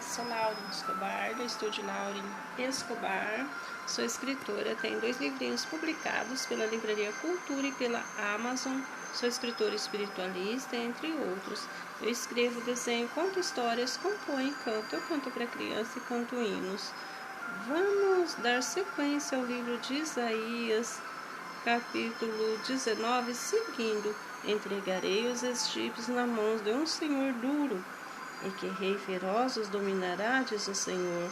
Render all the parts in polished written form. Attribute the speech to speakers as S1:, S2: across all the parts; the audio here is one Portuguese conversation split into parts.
S1: Sou Lauren Escobar, do estúdio Lauren Escobar. Sou escritora, tenho 2 livrinhos publicados pela Livraria Cultura e pela Amazon. Sou escritora espiritualista, entre outros. Eu escrevo, desenho, conto histórias, componho, canto. Eu canto para criança e canto hinos. Vamos dar sequência ao livro de Isaías, capítulo 19, seguindo: entregarei os egípcios na mão de um senhor duro, e que rei feroz os dominará, diz o Senhor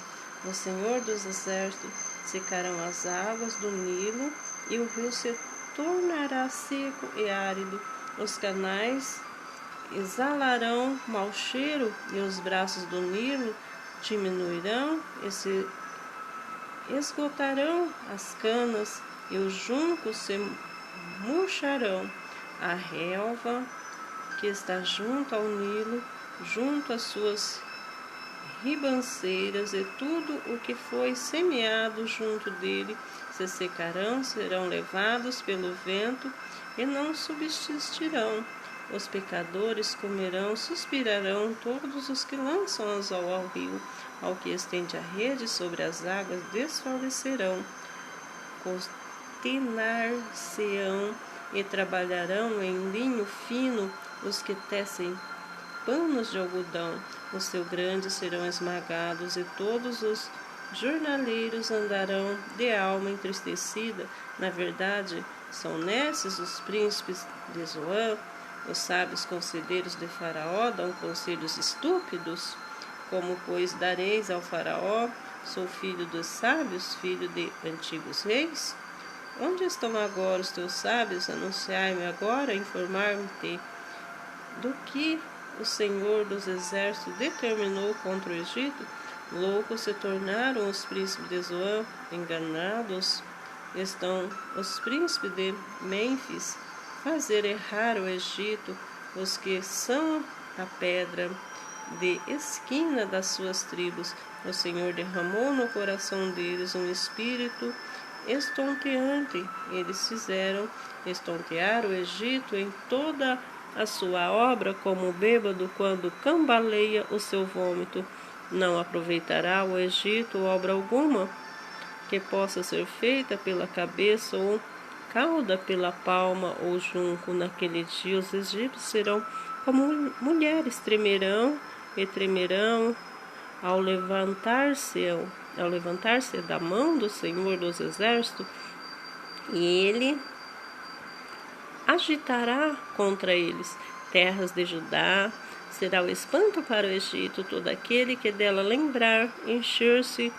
S1: dos exércitos. Secarão as águas do Nilo, e o rio se tornará seco e árido. Os canais exalarão mau cheiro, e os braços do Nilo diminuirão e se esgotarão as canas, e os juncos se murcharão. A relva que está junto ao Nilo, junto às suas ribanceiras, e tudo o que foi semeado junto dele se secarão, serão levados pelo vento e não subsistirão. Os pecadores comerão, suspirarão, todos os que lançam anzol ao rio, ao que estende a rede sobre as águas desfalecerão. Costenar-se-ão e trabalharão em linho fino os que tecem panos de algodão. Os seus grandes serão esmagados, e todos os jornaleiros andarão de alma entristecida. Na verdade, são nesses os príncipes de Zoan. Os sábios conselheiros de Faraó dão conselhos estúpidos. Como, pois, dareis ao Faraó: sou filho dos sábios, filho de antigos reis? Onde estão agora os teus sábios? Anunciai-me agora, informar-me do que o Senhor dos exércitos determinou contra o Egito. Loucos se tornaram os príncipes de Zoan, enganados estão os príncipes de Mênfis, fazer errar o Egito, os que são a pedra de esquina das suas tribos. O Senhor derramou no coração deles um espírito estonteante. Eles fizeram estontear o Egito em toda a sua obra, como o bêbado quando cambaleia o seu vômito. Não aproveitará o Egito obra alguma que possa ser feita pela cabeça, ou cauda pela palma, ou junco. Naquele dia os egípcios serão como mulheres, tremerão e tremerão ao levantar-se da mão do Senhor dos exércitos, e ele agitará contra eles terras de Judá. Será o espanto para o Egito. Todo aquele que dela lembrar encher-se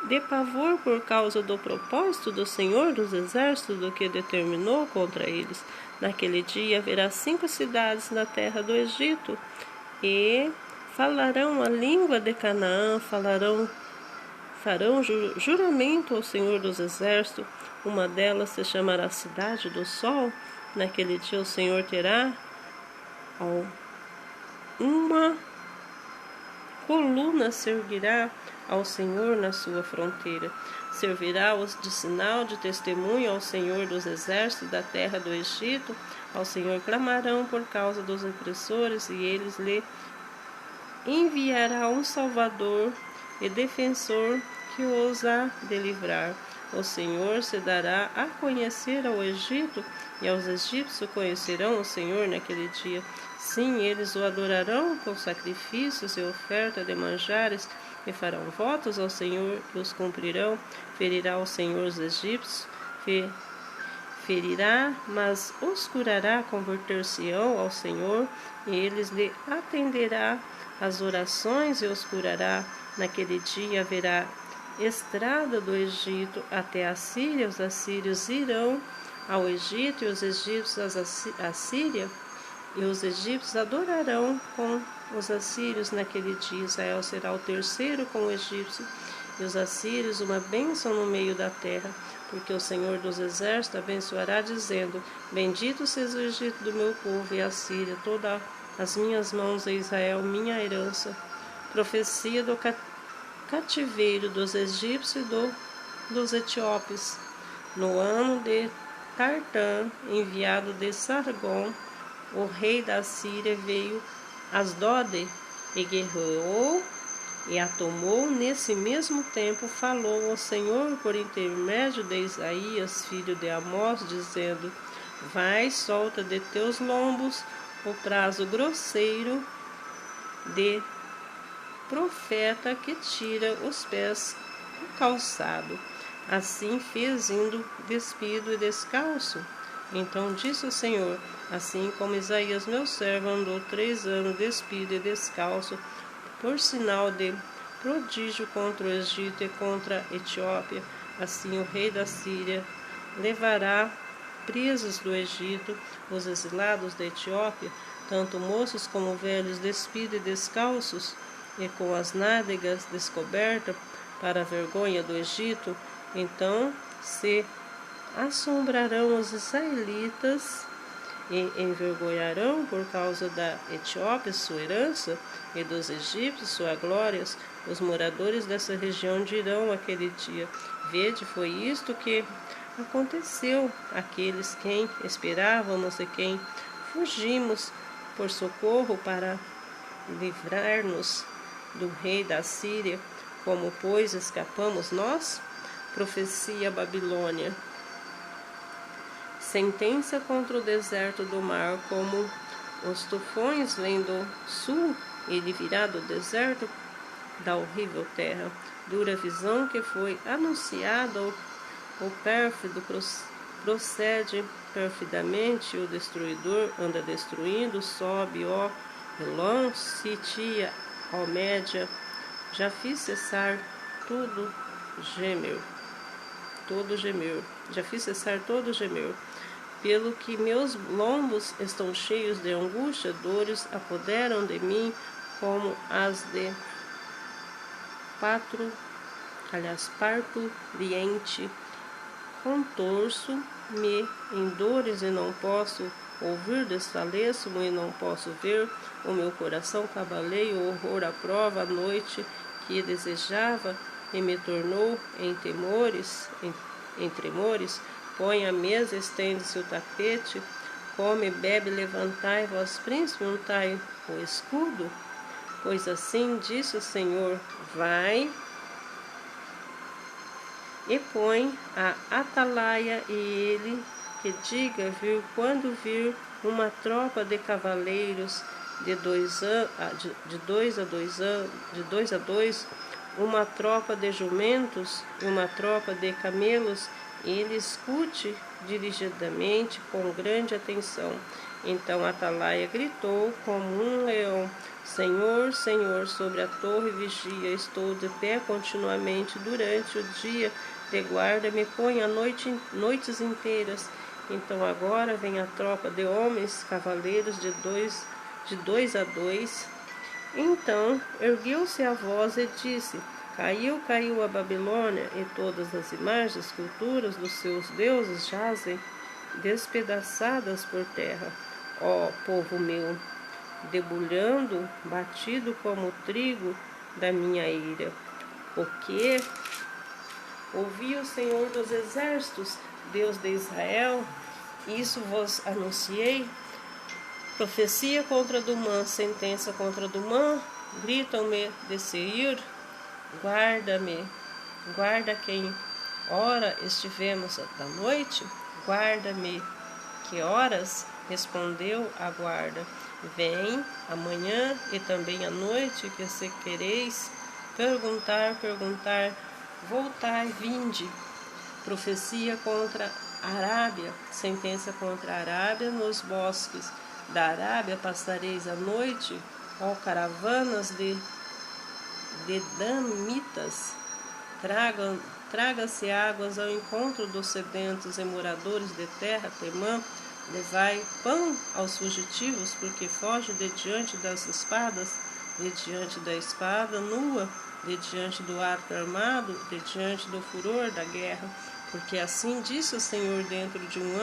S1: de pavor por causa do propósito do Senhor dos exércitos, do que determinou contra eles. Naquele dia haverá 5 cidades na terra do Egito, e falarão a língua de Canaã, farão juramento ao Senhor dos exércitos. Uma delas se chamará Cidade do Sol. Naquele dia o Senhor terá uma coluna, servirá ao Senhor na sua fronteira. Servirá-os de sinal, de testemunho ao Senhor dos exércitos da terra do Egito. Ao Senhor clamarão por causa dos opressores, e eles lhe enviará um salvador e defensor que os há de livrar. O Senhor se dará a conhecer ao Egito, e aos egípcios conhecerão o Senhor naquele dia. Sim, eles o adorarão com sacrifícios e oferta de manjares, e farão votos ao Senhor e os cumprirão. Ferirá o Senhor os egípcios, ferirá, mas os curará. Converter-se-ão ao Senhor, e eles lhe atenderá as orações e os curará. Naquele dia haverá estrada do Egito até a Síria. Os assírios irão ao Egito, e os egípcios à Síria, e os egípcios adorarão com os assírios. Naquele dia Israel será o terceiro com o egípcio, e os assírios uma bênção no meio da terra, porque o Senhor dos exércitos abençoará, dizendo: bendito seja o Egito do meu povo, e a Síria todas as minhas mãos, e Israel minha herança. Profecia do cativeiro dos egípcios e dos etíopes. No ano de Tartã, enviado de Sargom, o rei da Síria, veio Asdode e guerreou e a tomou. Nesse mesmo tempo falou o Senhor por intermédio de Isaías, filho de Amós, dizendo: Vai, solta de teus lombos o prazo grosseiro de profeta que tira os pés do calçado. Assim fez, indo despido e descalço. Então disse o Senhor: Assim como Isaías meu servo andou 3 anos despido e descalço, por sinal de prodígio contra o Egito e contra a Etiópia, assim o rei da Síria levará presos do Egito os exilados da Etiópia, tanto moços como velhos, despidos e descalços, e com as nádegas descobertas, para a vergonha do Egito. Então se assombrarão os israelitas e envergonharão por causa da Etiópia sua herança e dos egípcios sua glória. Os moradores dessa região dirão aquele dia: Vede, foi isto que aconteceu àqueles quem esperávamos e quem fugimos por socorro para livrar-nos do rei da Síria. Como, pois, escapamos nós? Profecia Babilônia. Sentença contra o deserto do mar, como os tufões vêm do sul, ele virá do deserto da horrível terra. Dura visão que foi anunciada, o pérfido procede perfidamente, o destruidor anda destruindo, sobe, ó Elon, sitia, ó Média, já fiz cessar todo gemer, já fiz cessar todo gemer. Pelo que meus lombos estão cheios de angústia, dores apoderam de mim como as de parturiente. Contorço-me em dores e não posso ouvir, desfaleço-me e não posso ver. O meu coração cabaleia, o horror à prova, a noite que desejava e me tornou em tremores. Põe a mesa, estende-se o tapete, come, bebe, levantai, vós príncipe, untai o escudo. Pois assim disse o Senhor: Vai e põe a atalaia, e ele que diga vir quando vir uma tropa de cavaleiros de 2 a 2, uma tropa de jumentos e uma tropa de camelos. Ele escute dirigidamente com grande atenção. Então Atalaia gritou como um leão: Senhor, Senhor, sobre a torre vigia, estou de pé continuamente durante o dia de guarda, me põe a noites inteiras. Então agora vem a tropa de homens, cavaleiros de 2 a 2. Então ergueu-se a voz e disse: Caiu a Babilônia, e todas as imagens, esculturas dos seus deuses jazem despedaçadas por terra. Ó povo meu, debulhando, batido como o trigo da minha ira. Porque ouvi o Senhor dos exércitos, Deus de Israel, isso vos anunciei. Profecia contra Dumã, sentença contra Dumã, gritam-me de Seir: Guarda-me, guarda quem hora estivemos da noite? Guarda-me, que horas? Respondeu a guarda: Vem amanhã e também à noite, que se quereis perguntar, voltai, vinde. Profecia contra a Arábia, sentença contra a Arábia. Nos bosques da Arábia passareis a noite, ó caravanas de damitas. Traga-se águas ao encontro dos sedentos e moradores de terra. Temã, levai pão aos fugitivos, porque foge de diante das espadas, de diante da espada nua, de diante do arco armado, de diante do furor da guerra. Porque assim disse o Senhor: dentro de um ano